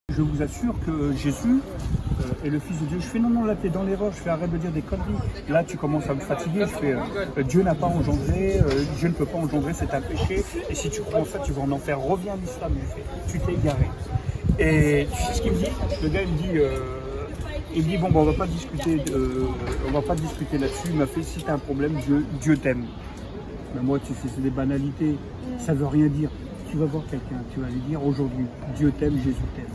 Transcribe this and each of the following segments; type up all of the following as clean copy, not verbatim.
Je vous assure que Jésus est le Fils de Dieu. Je fais non, là t'es dans l'erreur, je fais arrête de dire des conneries. Là tu commences à me fatiguer, je fais Dieu n'a pas engendré, Dieu ne peut pas engendrer, c'est un péché. Et si tu crois en ça, tu vas en enfer. Reviens à l'islam, tu t'es égaré. Et tu sais ce qu'il me dit? Le gars il me dit bon, on va pas discuter, là-dessus. Il m'a fait si t'as un problème, Dieu t'aime. Mais moi tu sais, c'est des banalités, ça veut rien dire. Tu vas voir quelqu'un, tu vas lui dire aujourd'hui, Dieu t'aime, Jésus t'aime.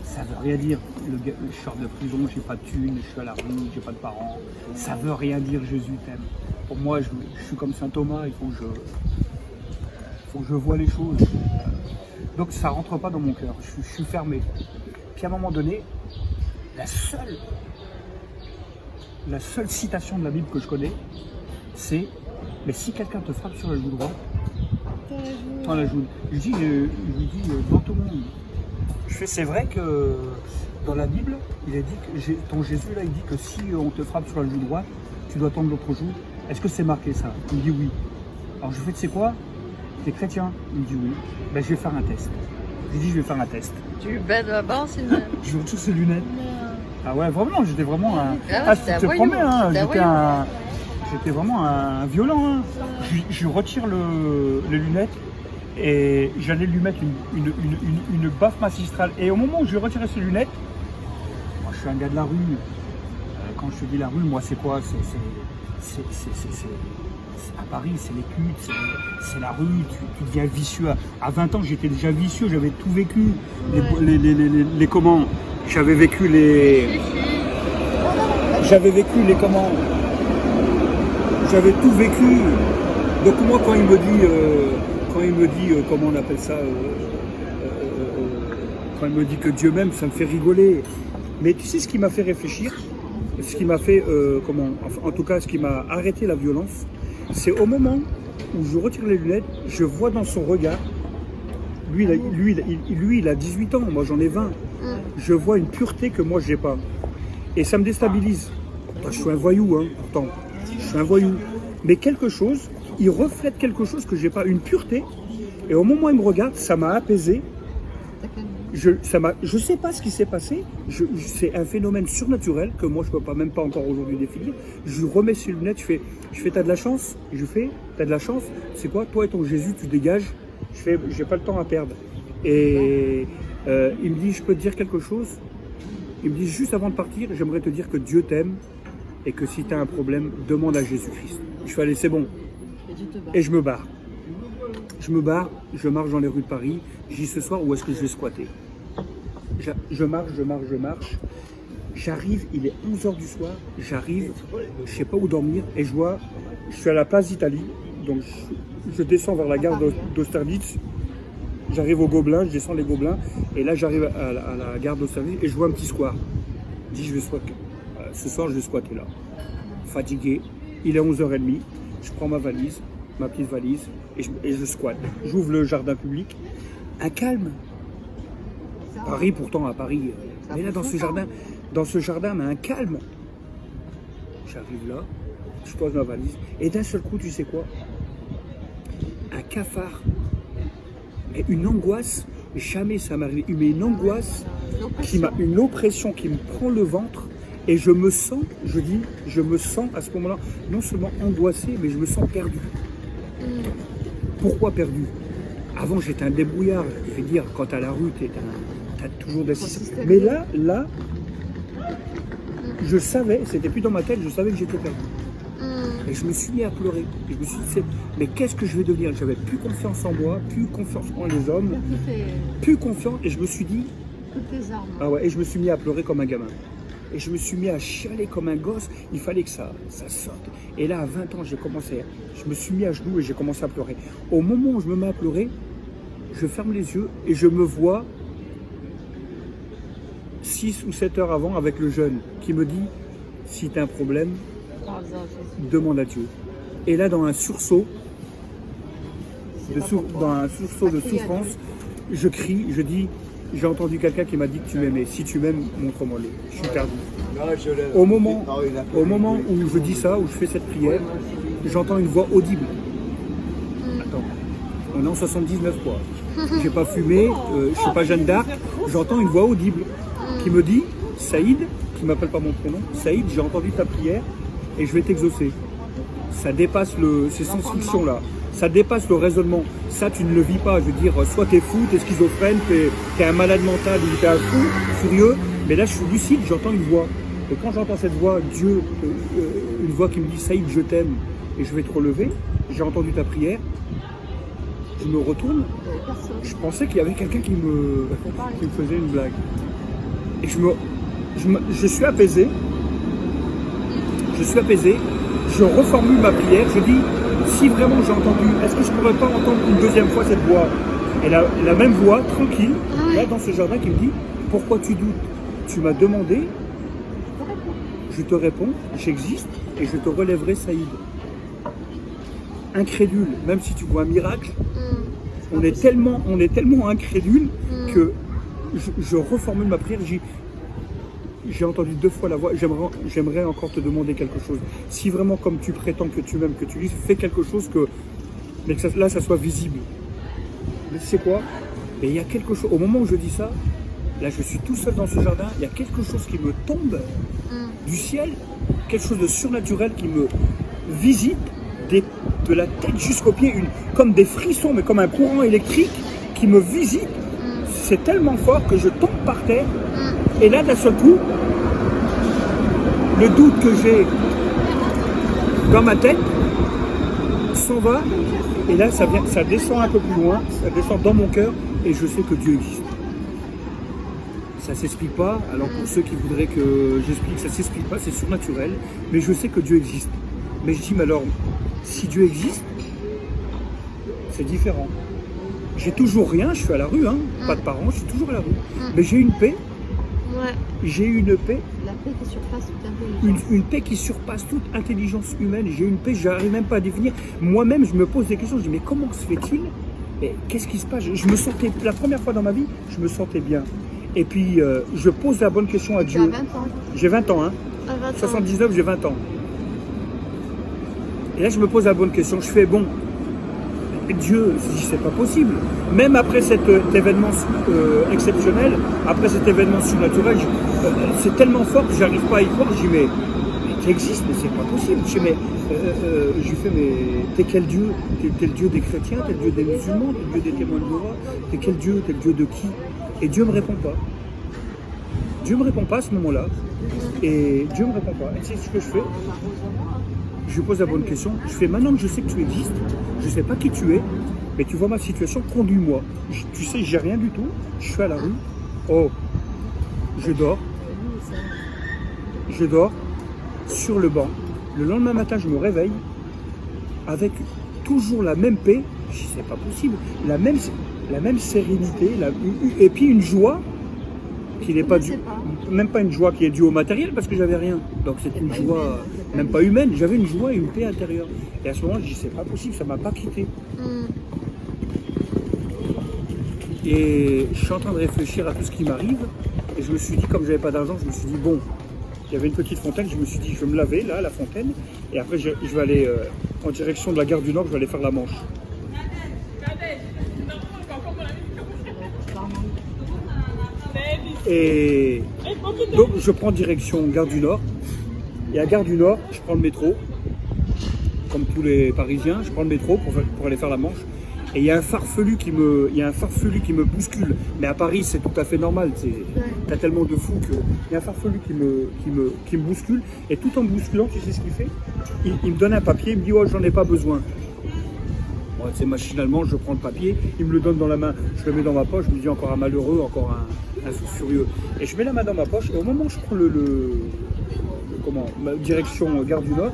Ça veut rien dire. Je sors de prison, j'ai pas de thunes, je suis à la rue, j'ai pas de parents. Ça veut rien dire, Jésus t'aime. Pour moi, je suis comme saint Thomas, il faut que je vois les choses. Donc ça rentre pas dans mon cœur, je suis fermé. Puis à un moment donné, la seule citation de la Bible que je connais, c'est « Mais si quelqu'un te frappe sur la joue droite, dans la joue. » Je lui dis devant tout le monde. Je fais, c'est vrai que dans la Bible, il a dit que ton Jésus là, il dit que si on te frappe sur la joue droite, tu dois tendre l'autre joue. Est-ce que c'est marqué ça? Il me dit oui. Alors je fais, tu sais quoi? T'es chrétien? Il me dit oui. Ben je vais faire un test. Je lui dis, je vais faire un test. Tu baies là-bas, c'est une... Je retire ses lunettes. Ah ouais, vraiment, j'étais vraiment un... Ah, je te promets, hein, j'étais vraiment un violent. Hein. Je retire les lunettes et j'allais lui mettre une baffe magistrale. Et au moment où je retirais ses lunettes, moi je suis un gars de la rue. Quand je te dis la rue, moi c'est quoi? C'est à Paris, c'est les putes, c'est la rue, tu deviens vicieux. À 20 ans, j'étais déjà vicieux, j'avais tout vécu. Les comment? J'avais vécu les comment? J'avais tout vécu. Donc moi, quand il me dit, comment on appelle ça, quand il me dit que Dieu m'aime, ça me fait rigoler. Mais tu sais ce qui m'a fait réfléchir, ce qui m'a fait, en tout cas, ce qui m'a arrêté la violence, c'est au moment où je retire les lunettes, je vois dans son regard, lui il a 18 ans, moi j'en ai 20, je vois une pureté que moi j'ai pas. Et ça me déstabilise. Je suis un voyou, hein, pourtant. Je suis un voyou. Mais quelque chose, il reflète quelque chose que j'ai pas, une pureté. Et au moment où il me regarde, ça m'a apaisé. Je sais pas ce qui s'est passé. C'est un phénomène surnaturel que moi je peux pas, même pas encore aujourd'hui définir. Je remets ses lunettes, je fais t'as de la chance. Je fais t'as de la chance. C'est quoi? Toi et ton Jésus, tu dégages. Je fais j'ai pas le temps à perdre. Et il me dit je peux te dire quelque chose. Il me dit juste avant de partir, j'aimerais te dire que Dieu t'aime et que si tu as un problème, demande à Jésus-Christ. Je fais allez, c'est bon. Et je me barre. Je me barre, je marche dans les rues de Paris. Je dis ce soir, où est-ce que je vais squatter? Je marche. J'arrive, il est 11h du soir. J'arrive, je sais pas où dormir. Et je suis à la place d'Italie. Donc je descends vers la gare d'Austerlitz. J'arrive au Gobelin, je descends les Gobelins. Et là, j'arrive à la gare d'Austerlitz et je vois un petit square. Je dis, je vais squatter. Ce soir, je vais squatter là. Fatigué. Il est 11h30. Je prends ma valise, ma petite valise, et je squatte. J'ouvre le jardin public. Un calme. Paris, pourtant, à Paris. Mais là, dans ce jardin, mais un calme. J'arrive là, je pose ma valise. Et d'un seul coup, tu sais quoi? Un cafard. Mais une angoisse. Jamais ça m'arrive. Mais une angoisse, une oppression qui me prend le ventre. Et je me sens à ce moment-là, non seulement angoissé, mais je me sens perdu. Pourquoi perdu? Avant, j'étais un débrouillard. Je veux dire, quand tu as la rue, tu as toujours des... Mais là, je savais, c'était plus dans ma tête, je savais que j'étais perdu. Et je me suis mis à pleurer. Et je me suis dit, mais qu'est-ce que je vais devenir? J'avais plus confiance en moi, plus confiance en les hommes, plus confiance. Et je me suis dit... Ah ouais, et je me suis mis à pleurer comme un gamin. Et je me suis mis à chialer comme un gosse. Il fallait que ça sorte. Et là, à 20 ans, je me suis mis à genoux et j'ai commencé à pleurer. Au moment où je me mets à pleurer, je ferme les yeux et je me vois 6 ou 7 heures avant avec le jeune qui me dit, si tu as un problème, demande à Dieu. Et là, dans un sursaut de souffrance, je crie, je dis, j'ai entendu quelqu'un qui m'a dit que tu m'aimais. Si tu m'aimes, montre-moi-le. Je suis perdu. Au moment où je dis ça, où je fais cette prière, j'entends une voix audible. Attends, on est en 79 quoi. j'ai pas fumé, je suis pas Jeanne d'Arc. J'entends une voix audible qui me dit « Saïd », qui m'appelle pas mon prénom, « Saïd, j'ai entendu ta prière et je vais t'exaucer ». Ça dépasse ces science-fiction-là. Ça dépasse le raisonnement. Ça, tu ne le vis pas. Je veux dire, soit t'es fou, t'es schizophrène, t'es un malade mental ou t'es un fou, furieux. Mais là, je suis lucide, j'entends une voix. Et quand j'entends cette voix, Dieu, une voix qui me dit « Saïd, je t'aime et je vais te relever », j'ai entendu ta prière, je me retourne, je pensais qu'il y avait quelqu'un qui me faisait une blague. Et je suis apaisé, je reformule ma prière, je dis, si vraiment j'ai entendu, est-ce que je ne pourrais pas entendre une deuxième fois cette voix? Et la même voix, tranquille, là dans ce jardin, qui me dit, pourquoi tu doutes? Tu m'as demandé, je te réponds, j'existe et je te relèverai, Saïd. Incrédule, même si tu vois un miracle, on est tellement incrédule que je reformule ma prière. J'ai entendu 2 fois la voix, j'aimerais encore te demander quelque chose. Si vraiment, comme tu prétends que tu m'aimes, que tu lis, fais quelque chose mais que là, ça soit visible. Mais tu sais quoi? Et il y a quelque chose, au moment où je dis ça, là, je suis tout seul dans ce jardin, il y a quelque chose qui me tombe du ciel, quelque chose de surnaturel qui me visite, de la tête jusqu'aux pieds, comme des frissons, mais comme un courant électrique qui me visite. C'est tellement fort que je tombe par terre. Et là, d'un seul coup, le doute que j'ai dans ma tête s'en va. Et là, ça descend un peu plus loin, ça descend dans mon cœur, et je sais que Dieu existe. Ça ne s'explique pas. Alors pour ceux qui voudraient que j'explique, ça ne s'explique pas, c'est surnaturel. Mais je sais que Dieu existe. Mais je dis, mais alors, si Dieu existe, c'est différent. J'ai toujours rien, je suis à la rue, hein, pas de parents, je suis toujours à la rue. Mais j'ai une paix. Ouais. J'ai une paix. La paix qui surpasse toute intelligence. Une paix qui surpasse toute intelligence humaine. J'ai une paix, je n'arrive même pas à définir. Moi-même, je me pose des questions. Je dis, mais comment se fait-il? Qu'est-ce qui se passe? Je me sentais, la première fois dans ma vie, je me sentais bien. Et puis, je pose la bonne question à Dieu. Tu as 20 ans. J'ai 20 ans, hein. À 20 ans. 79, j'ai 20 ans. Et là, je me pose la bonne question. Je fais, bon, Dieu, je dis, c'est pas possible. Même après cet événement exceptionnel, après cet événement surnaturel, c'est tellement fort que j'arrive pas à y croire. Je dis, mais tu existes, mais c'est pas possible. Je dis, mais t'es quel Dieu? T'es le Dieu des chrétiens, t'es le Dieu des musulmans, t'es le Dieu des témoins de Jéhovah, t'es quel Dieu? T'es le Dieu de qui? Et Dieu me répond pas. Dieu me répond pas à ce moment-là. Et Dieu me répond pas. Et c'est ce que je fais. Je lui pose la bonne question. Je fais, maintenant que je sais que tu existes, je ne sais pas qui tu es, mais tu vois ma situation, conduis-moi. Tu sais, j'ai rien du tout. Je suis à la rue. Oh, je dors. Je dors sur le banc. Le lendemain matin, je me réveille avec toujours la même paix. Je dis, c'est pas possible. La même sérénité. Et puis une joie qui n'est pas due. Même pas une joie qui est due au matériel parce que j'avais rien. Donc c'est une joie même pas humaine. J'avais une joie et une paix intérieure. Et à ce moment, je dis, c'est pas possible, ça m'a pas quitté. Et je suis en train de réfléchir à tout ce qui m'arrive. Et je me suis dit, comme j'avais pas d'argent, je me suis dit, bon, il y avait une petite fontaine. Je me suis dit, je vais me laver là, à la fontaine. Et après, je vais aller en direction de la gare du Nord, je vais aller faire la Manche. Et donc je prends direction Gare du Nord. Et à Gare du Nord, je prends le métro. Comme tous les Parisiens, je prends le métro pour aller faire la Manche. Et il y a un farfelu qui me bouscule. Mais à Paris, c'est tout à fait normal. T'as tellement de fous qu'il y a un farfelu qui me bouscule. Et tout en me bousculant, tu sais ce qu'il fait? Il me donne un papier, il me dit, oh, j'en ai pas besoin. C'est machinalement, je prends le papier, il me le donne dans la main, je le mets dans ma poche, je me dis encore un malheureux, encore un fou furieux. Et je mets la main dans ma poche, et au moment où je prends ma direction Gare du Nord,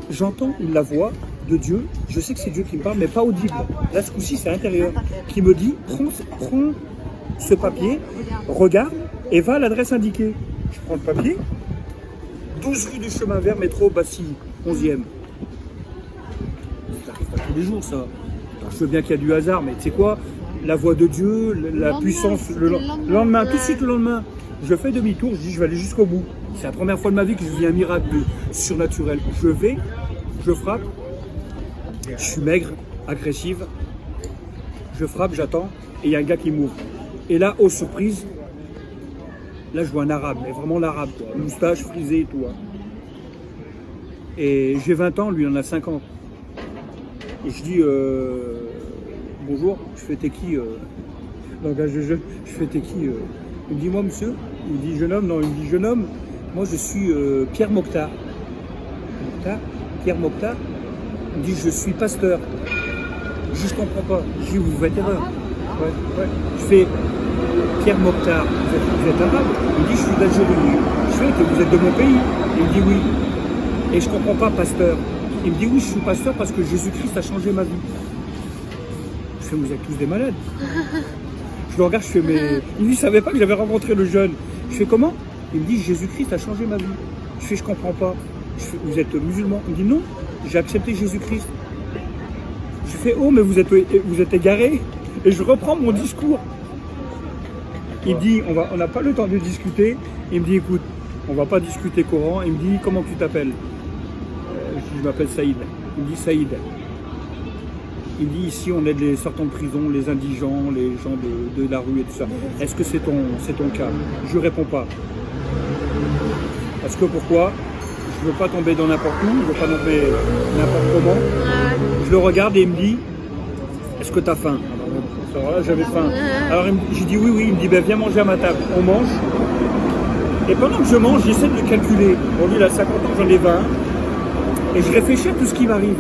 j'entends la voix de Dieu, je sais que c'est Dieu qui me parle, mais pas audible. Là, ce coup-ci, c'est intérieur, qui me dit, prends ce papier, regarde, et va à l'adresse indiquée. Je prends le papier, 12 rue du Chemin Vert, métro Bastille, 11e. Tous les jours ça. Alors, je veux bien qu'il y a du hasard, mais tu sais quoi, la voix de Dieu, la puissance, le lendemain, tout de suite le lendemain, je fais demi-tour, je dis je vais aller jusqu'au bout. C'est la première fois de ma vie que je vis un miracle surnaturel. Je vais, je frappe, je suis maigre, agressive, Je frappe, j'attends, et il y a un gars qui m'ouvre. Et là, aux surprises, là, je vois un arabe, mais vraiment l'arabe, quoi. Moustache, frisé et tout. Hein. Et j'ai 20 ans, lui, il en a 50. Et je dis, bonjour, je fais t'es qui langage de jeu, je fais t'es qui Il me dit, moi, monsieur. Il me dit, jeune homme. Non, il me dit, jeune homme, moi, je suis Pierre Mokhtar. Pierre Mokhtar. Il me dit, je suis pasteur. Je comprends pas. Je dis, vous faites erreur. Ouais. Je fais, Pierre Mokhtar, vous êtes arabe? Il me dit, je suis d'Algérie. Je fais, que vous êtes de mon pays? Il me dit, oui. Et je comprends pas, pasteur. Il me dit, oui, je suis pasteur parce que Jésus-Christ a changé ma vie. Je fais, vous êtes tous des malades. Je le regarde, je fais, mais... Il ne savait pas que j'avais rencontré le jeune. Je fais, comment? Il me dit, Jésus-Christ a changé ma vie. Je fais, je comprends pas. Je fais, vous êtes musulman? Il me dit, non, j'ai accepté Jésus-Christ. Je fais, oh, mais vous êtes égaré. Et je reprends mon discours. Il me dit, on n'a pas le temps de discuter. Il me dit, écoute, on va pas discuter Coran. Il me dit, comment tu t'appelles? Je m'appelle Saïd. Il me dit, Saïd. Il me dit, ici, on aide les sortants de prison, les indigents, les gens de la rue et tout ça. Est-ce que c'est ton cas? Je réponds pas. Parce que pourquoi? Je veux pas tomber dans n'importe où, je veux pas tomber n'importe comment. Je le regarde et il me dit, est-ce que tu as faim? Alors là, j'avais faim. Alors j'ai dit oui, il me dit, ben, viens manger à ma table. On mange. Et pendant que je mange, j'essaie de le calculer. Bon, lui, il a 50 ans, j'en ai 20. Et je réfléchis à tout ce qui m'arrive.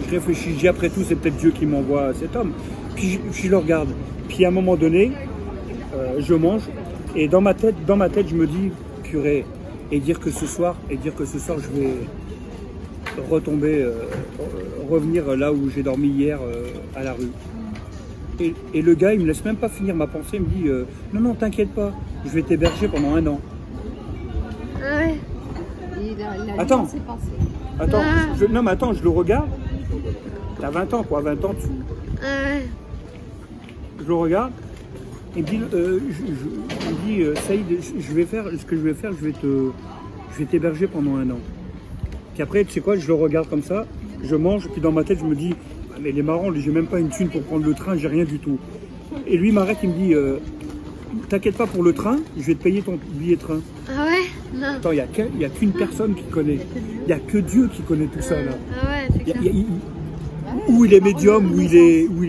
Je réfléchis, je dis, après tout, c'est peut-être Dieu qui m'envoie cet homme. Puis je le regarde. Puis à un moment donné, je mange. Et dans ma tête, je me dis, purée, et dire que ce soir, je vais retomber, revenir là où j'ai dormi hier à la rue. Et le gars, il me laisse même pas finir ma pensée, il me dit, non, t'inquiète pas, je vais t'héberger pendant 1 an. Ouais. Attends, non mais attends, je le regarde. T'as 20 ans quoi, 20 ans tu... Je le regarde. Il me dit, Saïd, je vais t'héberger pendant 1 an. Puis après, tu sais quoi, je le regarde comme ça, je mange, puis dans ma tête, je me dis, ah, mais il est marrant, j'ai même pas une thune pour prendre le train, j'ai rien du tout. Et lui, il m'arrête, il me dit, t'inquiète pas pour le train, je vais te payer ton billet de train. Ah ouais? Non. Attends, il n'y a qu'une personne qui connaît. Il n'y a que Dieu qui connaît tout ça là. Ah ouais, c'est clair. Où il est médium, où il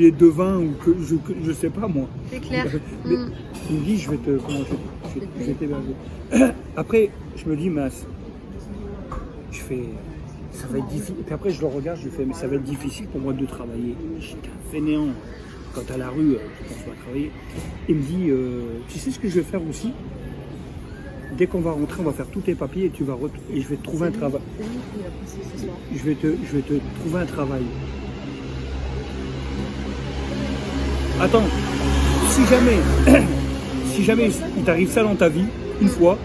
est devin, ou que je sais pas moi. C'est clair. Mais il me dit, je vais t'héberger. Après, je me dis, mince, je fais, ça va être difficile. Et puis après, je le regarde, je fais, mais ça va être difficile pour moi de travailler. J'étais un fainéant. Quand à la rue, tu penses pas travailler. Il me dit, tu sais ce que je vais faire aussi? Dès qu'on va rentrer, on va faire tous tes papiers et je vais te trouver un travail. Je vais te trouver un travail. Attends, si jamais il t'arrive ça dans ta vie, une fois.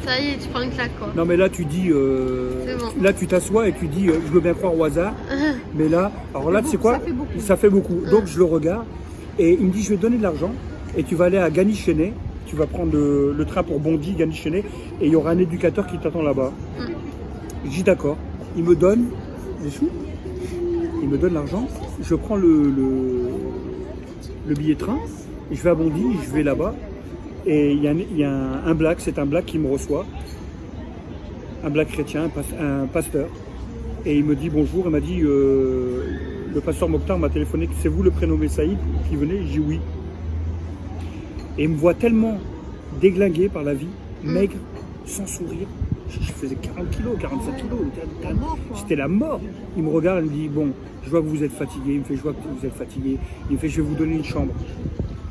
Ça y est, tu prends une claque quoi. Non mais là tu dis, bon. Là tu t'assois et tu dis, je veux bien croire au hasard. Mais là, alors là tu sais quoi? Ça fait beaucoup. Donc je le regarde et il me dit, je vais te donner de l'argent et tu vas aller à Gagny-Chénet. Tu vas prendre le train pour Bondy, Gagny-Chénet, et il y aura un éducateur qui t'attend là-bas. Je dis d'accord. Il me donne des sous, il me donne l'argent, je prends le billet de train, et je vais à Bondy, je vais là-bas, et il y a un black, c'est un black qui me reçoit, un black chrétien, un pasteur, et il me dit bonjour, il m'a dit, le pasteur Mokhtar m'a téléphoné, c'est vous le prénommé Saïd qui venez? Je dis oui. Et il me voit tellement déglingué par la vie, maigre, sans sourire. Je faisais 40 kilos, 45 kilos. C'était la mort. Il me regarde, il me dit, bon, je vois que vous êtes fatigué. Il me fait, je vois que vous êtes fatigué. Il me fait, je vais vous donner une chambre.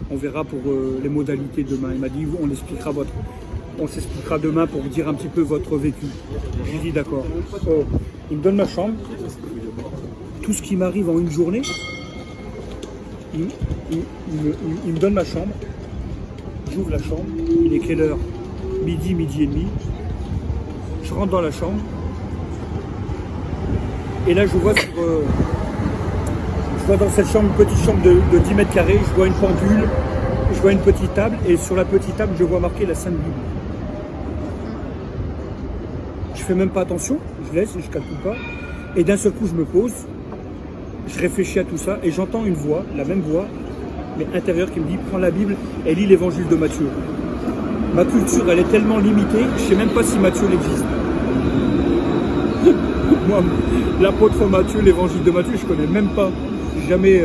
On verra pour les modalités demain. Il m'a dit, on s'expliquera demain pour vous dire un petit peu votre vécu. J'ai dit, d'accord. Oh. Il me donne ma chambre. Tout ce qui m'arrive en une journée, il me donne ma chambre. J'ouvre la chambre, il est quelle heure? Midi et demi. Je rentre dans la chambre. Et là, je vois dans cette chambre, une petite chambre de 10 mètres carrés, je vois une pendule, je vois une petite table, et sur la petite table, je vois marqué la Sainte Bible. Je fais même pas attention, je laisse, je calcule pas. Et d'un seul coup, je me pose, je réfléchis à tout ça et j'entends une voix, la même voix, mais intérieure, qui me dit prends la Bible et lis l'évangile de Matthieu. Ma culture, elle est tellement limitée, je ne sais même pas si Matthieu existe. Moi, l'apôtre Matthieu, l'évangile de Matthieu, je ne connais même pas. Jamais.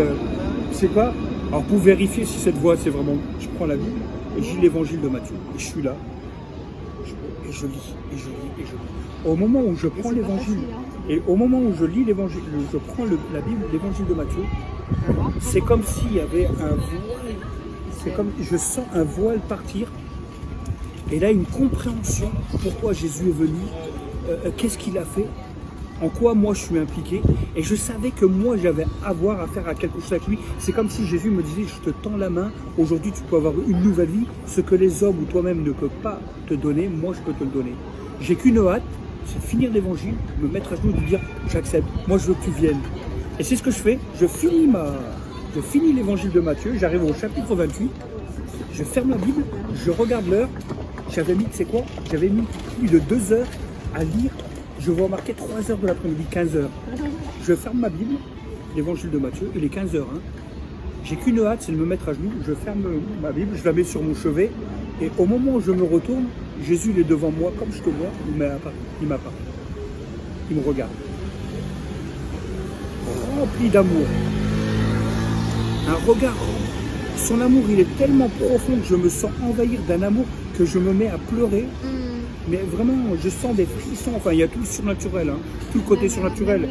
C'est quoi? Alors pour vérifier si cette voix, c'est vraiment. Je prends la Bible et je lis l'évangile de Matthieu. Et je suis là. Et je lis, et je lis, et je lis. Au moment où je prends l'évangile, et au moment où je lis l'évangile, je prends la Bible, l'évangile de Matthieu, c'est comme s'il y avait un voile. C'est comme. Je sens un voile partir. Et là, une compréhension. Pourquoi Jésus est venu? Qu'est-ce qu'il a fait? En quoi moi je suis impliqué, et je savais que moi j'avais à faire à quelque chose avec lui. C'est comme si Jésus me disait, je te tends la main, aujourd'hui tu peux avoir une nouvelle vie, ce que les hommes ou toi-même ne peuvent pas te donner, moi je peux te le donner. J'ai qu'une hâte, c'est de finir l'évangile, me mettre à genoux et de dire, j'accepte, moi je veux que tu viennes. Et c'est ce que je fais, je finis l'évangile de Matthieu, j'arrive au chapitre 28, je ferme la Bible, je regarde l'heure, j'avais mis, tu sais quoi, j'avais mis plus de 2 heures à lire. Je vois marquer 3 heures de l'après-midi, 15 heures. Je ferme ma Bible, l'évangile de Matthieu, il est 15 heures. Hein. J'ai qu'une hâte, c'est de me mettre à genoux. Je ferme ma Bible, je la mets sur mon chevet. Et au moment où je me retourne, Jésus il est devant moi, comme je te vois, il m'apparaît. Il me regarde. Rempli d'amour. Un regard. Son amour, il est tellement profond que je me sens envahir d'un amour que je me mets à pleurer. Mais vraiment, je sens des frissons, enfin il y a tout le surnaturel, hein, tout le côté surnaturel.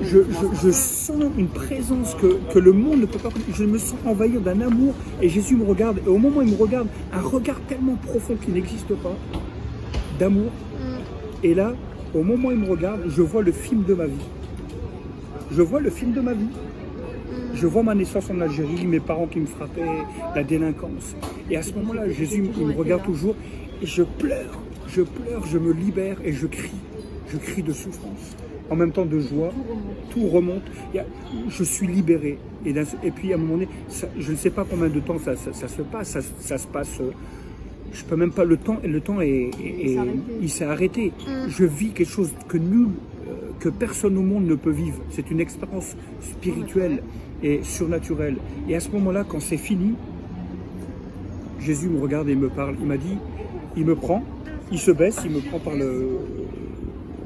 Je sens une présence que le monde ne peut pas connaître. Je me sens envahir d'un amour et Jésus me regarde. Et au moment où il me regarde, un regard tellement profond qui n'existe pas, d'amour. Et là, au moment où il me regarde, je vois le film de ma vie. Je vois le film de ma vie. Je vois ma naissance en Algérie, mes parents qui me frappaient, la délinquance. Et à ce moment-là, Jésus il me regarde toujours. Et je pleure, je me libère et je crie de souffrance. En même temps de joie, tout remonte, je suis libéré. Et puis à un moment donné, je ne sais pas combien de temps ça se passe, ça se passe, je ne peux même pas, le temps il s'est arrêté. Je vis quelque chose que personne au monde ne peut vivre. C'est une expérience spirituelle et surnaturelle. Et à ce moment-là, quand c'est fini, Jésus me regarde et me parle, il m'a dit, il me prend, il se baisse, il me prend par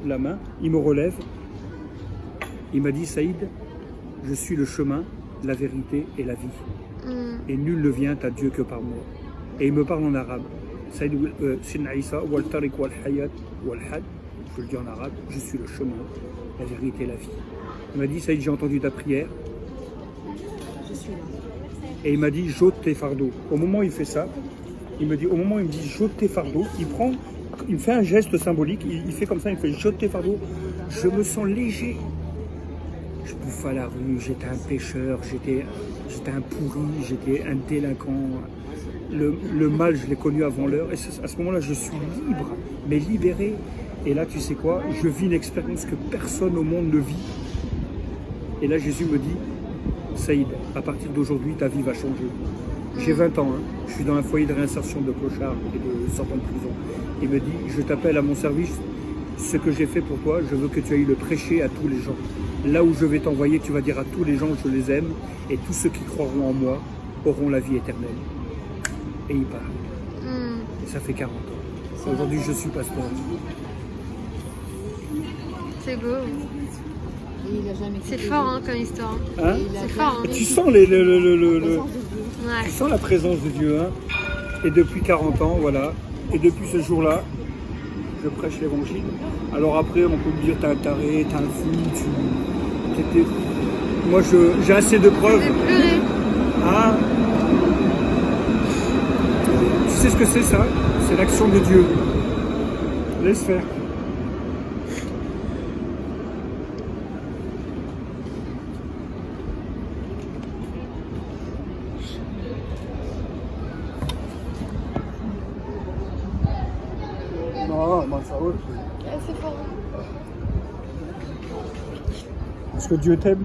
la main, il me relève. Il m'a dit, Saïd, je suis le chemin, la vérité et la vie. Et nul ne vient à Dieu que par moi. Et il me parle en arabe. Saïd, Sidna Isa, wal tariq wal hayat wal had, je le dis en arabe, je suis le chemin, la vérité et la vie. Il m'a dit, Saïd, j'ai entendu ta prière. Et il m'a dit, j'ôte tes fardeaux. Au moment où il fait ça, il me dit, au moment où il me dit j'ôte tes fardeaux, il me fait un geste symbolique, il fait comme ça, il me fait j'ôte tes fardeaux, je me sens léger. Je bouffe à la rue, j'étais un pêcheur, j'étais un pourri, j'étais un délinquant. Le mal, je l'ai connu avant l'heure, et à ce moment-là, je suis libre, mais libéré. Et là, tu sais quoi, je vis une expérience que personne au monde ne vit. Et là, Jésus me dit, Saïd, à partir d'aujourd'hui, ta vie va changer. J'ai 20 ans, hein. Je suis dans un foyer de réinsertion de clochards et de sortants de prison. Il me dit, je t'appelle à mon service, ce que j'ai fait pour toi, je veux que tu ailles le prêcher à tous les gens. Là où je vais t'envoyer, tu vas dire à tous les gens, je les aime, et tous ceux qui croiront en moi auront la vie éternelle. Et il part. Et ça fait 40 ans. Aujourd'hui, je suis pasteur. C'est beau. C'est fort hein, comme histoire. Hein? C'est fort. Hein. Tu sens tu sens la présence de Dieu. Hein? Et depuis 40 ans, voilà. Et depuis ce jour-là, je prêche l'évangile. Alors après, on peut me dire, t'es un taré, t'es un fou, moi, j'ai assez de preuves. J'ai pleuré. Ah. Tu sais ce que c'est ça? C'est l'action de Dieu. Laisse faire. C'est fort. Est-ce que Dieu t'aime?